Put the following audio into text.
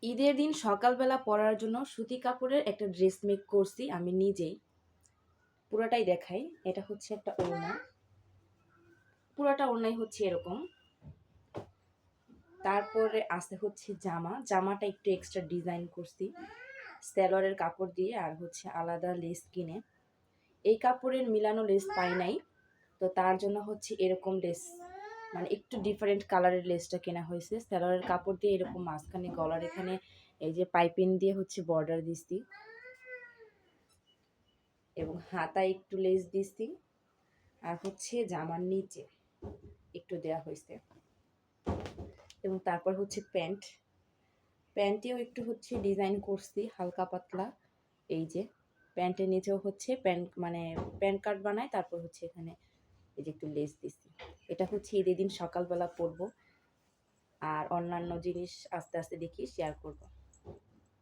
ঈদের দিন সকালবেলা পরার জন্য সুতি কাপড়ের একটা ড্রেস মেক করছি আমি নিজেই। পুরাটাই দেখাই। এটা হচ্ছে একটা ওড়না। পুরাটা ওড়নাই হচ্ছে এরকম। তারপরে আছে হচ্ছে জামা। জামাটা একটু এক্সট্রা ডিজাইন করছি সালোয়ারের কাপড় দিয়ে, আর হচ্ছে আলাদা লেস কিনে। এই কাপড়ের মিলানো লেস পাই নাই, তো তার জন্য হচ্ছে এরকম লেস, মানে একটু ডিফারেন্ট কালারের লেসটা কেনা হয়েছে। সালোয়ারের কাপড় দিয়ে এরকম মাঝখানে গলার এখানে এই যে পাইপিং দিয়ে হচ্ছে বর্ডার দিছি, এবং হাতায় একটু লেস দিছি, আর হচ্ছে জামার নিচে একটু দেয়া হয়েছে। এবং তারপর হচ্ছে প্যান্টেও একটু হচ্ছে ডিজাইন করছি হালকা পাতলা। এই যে প্যান্টের নিচেও হচ্ছে প্যান্ট, মানে প্যান্ট কাট বানায়, তারপর হচ্ছে এখানে এই যে একটু লেস দিছি। এটা হচ্ছে ঈদের দিন সকালবেলা পরবো, আর অন্যান্য জিনিস আস্তে আস্তে দেখি শেয়ার করবো।